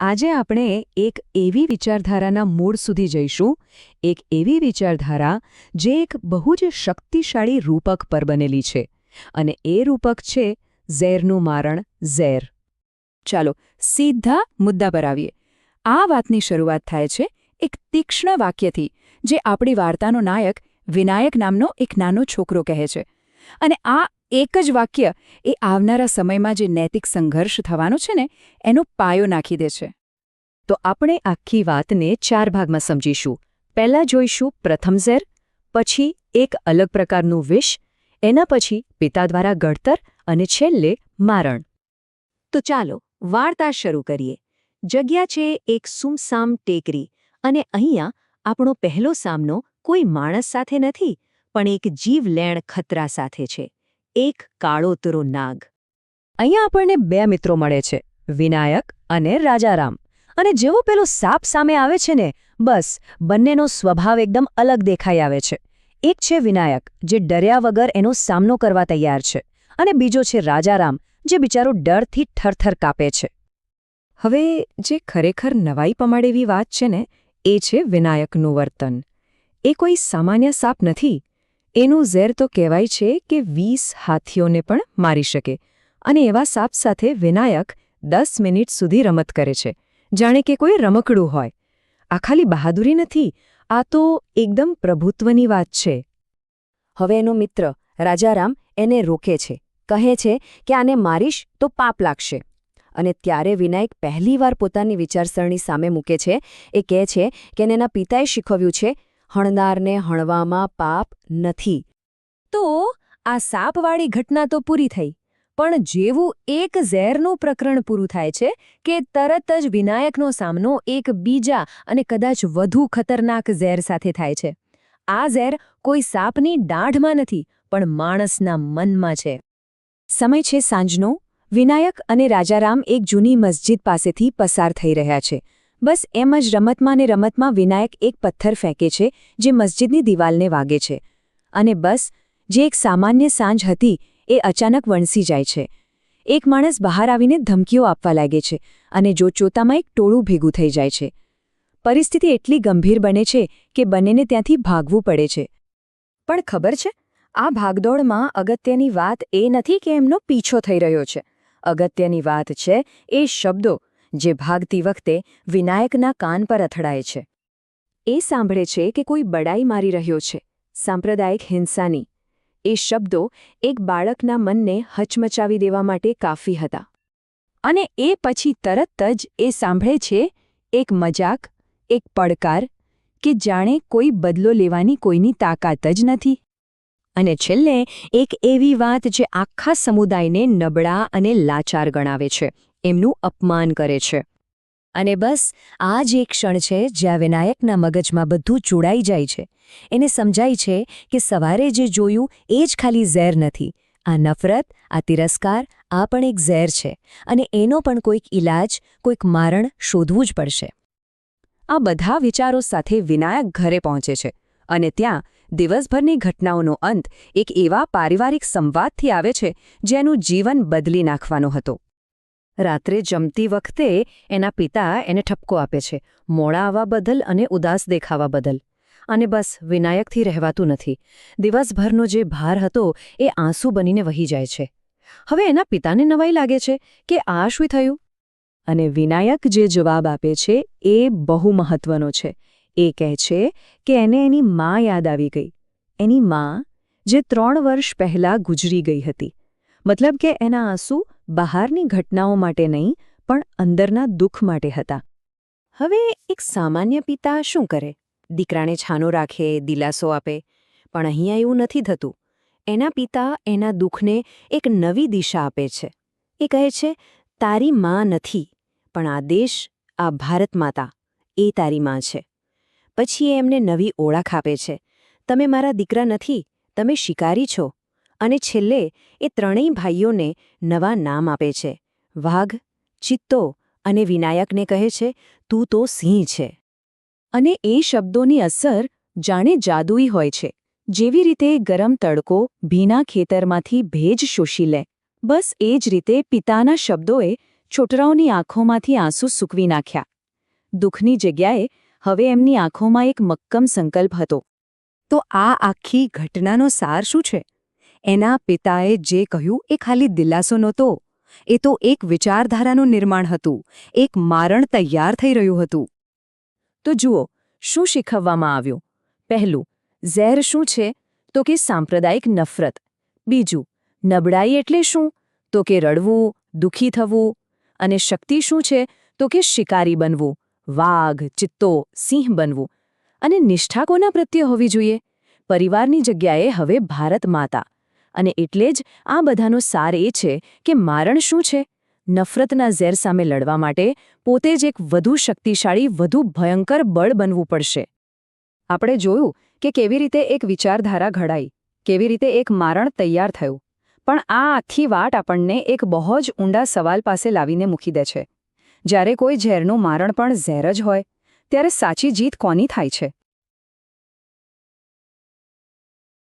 આજે આપણે એક એવી વિચારધારાના મૂળ સુધી જઈશું, એક એવી વિચારધારા જે એક બહુ જ શક્તિશાળી રૂપક પર બનેલી છે, અને એ રૂપક છે ઝેરનું મારણ ઝેર. ચાલો સીધા મુદ્દા પર આવીએ. આ વાતની શરૂઆત થાય છે એક તીક્ષ્ણ વાક્યથી, જે આપણી વાર્તાનો નાયક વિનાયક નામનો એક નાનો છોકરો કહે છે. અને આ એક જ વાક્ય એ આવનારા સમયમાં જે નૈતિક સંઘર્ષ થવાનો છે ને, એનો પાયો નાખી દે છે. તો આપણે આખી વાતને 4 ભાગમાં સમજીશું. પહેલાં જોઈશું પ્રથમ ઝેર, પછી એક અલગ પ્રકારનું વિષ, એના પછી પિતા દ્વારા ઘડતર અને છેલ્લે મારણ. તો ચાલો વાર્તા શરૂ કરીએ. જગ્યા છે એક સુમસામ ટેકરી, અને અહીંયા આપણો પહેલો સામનો કોઈ માણસ સાથે નથી, પણ એક જીવલેણ ખતરા સાથે છે, એક કાળોતરો નાગ. અહીંયા આપણને 2 મિત્રો મળે છે, વિનાયક અને રાજારામ. અને જેવો પેલો સાપ સામે આવે છે ને, બસ બંનેનો સ્વભાવ એકદમ અલગ દેખાઈ આવે છે. એક છે વિનાયક, જે ડર્યા વગર એનો સામનો કરવા તૈયાર છે, અને બીજો છે રાજારામ, જે બિચારો ડરથી થરથર કાપે છે. હવે જે ખરેખર નવાઈ પમાડે એવી વાત છે ને, એ છે વિનાયકનું વર્તન. એ કોઈ સામાન્ય સાપ નથી. એનું ઝેર તો કહેવાય છે કે 20 હાથીઓને પણ મારી શકે. અને એવા સાપ સાથે વિનાયક 10 મિનિટ સુધી રમત કરે છે, જાણે કે કોઈ રમકડું હોય. આ ખાલી બહાદુરી નથી, આ તો એકદમ પ્રભુત્વની વાત છે. હવે એનો મિત્ર રાજારામ એને રોકે છે, કહે છે કે આને મારીશ તો પાપ લાગશે. અને ત્યારે વિનાયક પહેલીવાર પોતાની વિચારસરણી સામે મૂકે છે. એ કહે છે કે એના પિતાએ શીખવ્યું છે, હણનારને હણવામાં પાપ નથી. તો આ સાપવાળી ઘટના તો પૂરી થઈ, પણ જેવું એક ઝેરનું પ્રકરણ પૂરું થાય છે કે તરત જ વિનાયકનો સામનો એક બીજા અને કદાચ વધુ ખતરનાક ઝેર સાથે થાય છે. આ ઝેર કોઈ સાપની દાઢમાં નથી, પણ માણસના મનમાં છે. સમય છે સાંજનો. વિનાયક અને રાજારામ એક જૂની મસ્જિદ પાસેથી પસાર થઈ રહ્યા છે. બસ એમ જ રમતમાં ને રમતમાં વિનાયક એક પથ્થર ફેંકે છે, જે મસ્જિદની દિવાલને વાગે છે. અને બસ જે એક સામાન્ય સાંજ હતી, એ અચાનક વણસી જાય છે. એક માણસ બહાર આવીને ધમકીઓ આપવા લાગે છે, અને જોતજોતામાં એક ટોળું ભેગું થઈ જાય છે. પરિસ્થિતિ એટલી ગંભીર બને છે કે બંનેને ત્યાંથી ભાગવું પડે છે. પણ ખબર છે, આ ભાગદોડમાં અગત્યની વાત એ નથી કે એમનો પીછો થઈ રહ્યો છે. અગત્યની વાત છે એ શબ્દો જે ભાગતી વખતે વિનાયકના કાન પર અથડાય છે. એ સાંભળે છે કે કોઈ બડાઈ મારી રહ્યો છે, સાંપ્રદાયિક હિંસાની. એ શબ્દો એક બાળકના મનને હચમચાવી દેવા માટે કાફી હતા. અને એ પછી તરત જ એ સાંભળે છે એક મજાક, એક પડકાર, કે જાણે કોઈ બદલો લેવાની કોઈની તાકાત જ નથી. અને છેલ્લે એક એવી વાત જે આખા સમુદાયને નબળા અને લાચાર ગણાવે છે, એમનું અપમાન કરે છે. અને બસ આ જ એક ક્ષણ છે જ્યાં વિનાયકના મગજમાં બધું જોડાઈ જાય છે. એને સમજાય છે કે સવારે જે જોયું એ જ ખાલી ઝેર નથી. આ નફરત, આ તિરસ્કાર, આ પણ એક ઝેર છે, અને એનો પણ કોઈક ઈલાજ, કોઈક મારણ શોધવું જ પડશે. આ બધા વિચારો સાથે વિનાયક ઘરે પહોંચે છે, અને ત્યાં દિવસભરની ઘટનાઓનો અંત એક એવા પારિવારિક સંવાદથી આવે છે જેનું જીવન બદલી નાખવાનો હતો. રાત્રે જમતી વખતે એના પિતા એને ઠપકો આપે છે, મોડા આવવા બદલ અને ઉદાસ દેખાવા બદલ. અને બસ વિનાયકથી રહેવાતું નથી. દિવસભરનો જે ભાર હતો એ આંસુ બનીને વહી જાય છે. હવે એના પિતાને નવાઈ લાગે છે કે આ શું થયું? અને વિનાયક જે જવાબ આપે છે એ બહુ મહત્વનો છે. એ કહે છે કે એને એની મા યાદ આવી ગઈ. એની મા, જે 3 વર્ષ પહેલાં ગુજરી ગઈ હતી. મતલબ કે એના આંસુ બહારની ઘટનાઓ માટે નહીં, પણ અંદરના દુઃખ માટે હતા. હવે એક સામાન્ય પિતા શું કરે? દીકરાને છાનો રાખે, દિલાસો આપે. પણ અહીંયા એવું નથી થતું. એના પિતા એના દુઃખને એક નવી દિશા આપે છે. એ કહે છે, તારી મા નથી, પણ આ દેશ, આ ભારત માતા, એ તારી મા છે. પછી એ એમને નવી ઓળખ આપે છે. તમે મારા દીકરા નથી, તમે શિકારી છો. અને છેલ્લે એ 3 ભાઈઓને નવા નામ આપે છે: વાઘ, ચિત્તો અને વિનાયકને કહે છે, તું તો સિંહ છે. અને એ શબ્દોની અસર જાણે જાદુઈ હોય છે. જેવી રીતે ગરમ તડકો ભીના ખેતરમાંથી ભેજ શોષી લે, બસ એ જ રીતે પિતાના શબ્દોએ છોકરાઓની આંખોમાંથી આંસુ સૂકવી નાખ્યા. દુઃખની જગ્યાએ હવે એમની આંખોમાં એક મક્કમ સંકલ્પ હતો. તો આ આખી ઘટનાનો સાર શું છે? એના પિતાએ જે કહ્યું એ ખાલી દિલાસો નહોતો. એ તો એક વિચારધારાનું નિર્માણ હતું, એક મારણ તૈયાર થઈ રહ્યું હતું. તો જુઓ, શું શીખવવામાં આવ્યું? પહેલું, ઝેર શું છે? તો કે સાંપ્રદાયિક નફરત. બીજું, નબળાઈ એટલે શું? તો કે રડવું, દુઃખી થવું. અને શક્તિ શું છે? તો કે શિકારી બનવું, વાઘ, ચિત્તો, સિંહ બનવું. અને નિષ્ઠા કોના પ્રત્યે હોવી જોઈએ? પરિવારની જગ્યાએ હવે ભારત માતા. અને એટલે જ આ બધાનો સાર એ છે કે મારણ શું છે? નફરતના ઝેર સામે લડવા માટે પોતે જ એક વધુ શક્તિશાળી, વધુ ભયંકર બળ બનવું પડશે. આપણે જોયું કે કેવી રીતે એક વિચારધારા ઘડાઈ, કેવી રીતે એક મારણ તૈયાર થયું. પણ આ આખી વાત આપણને એક બહુ જ ઊંડા સવાલ પાસે લાવીને મૂકી દે છે. જ્યારે કોઈ ઝેરનું મારણ પણ ઝેર જ હોય, ત્યારે સાચી જીત કોની થાય છે?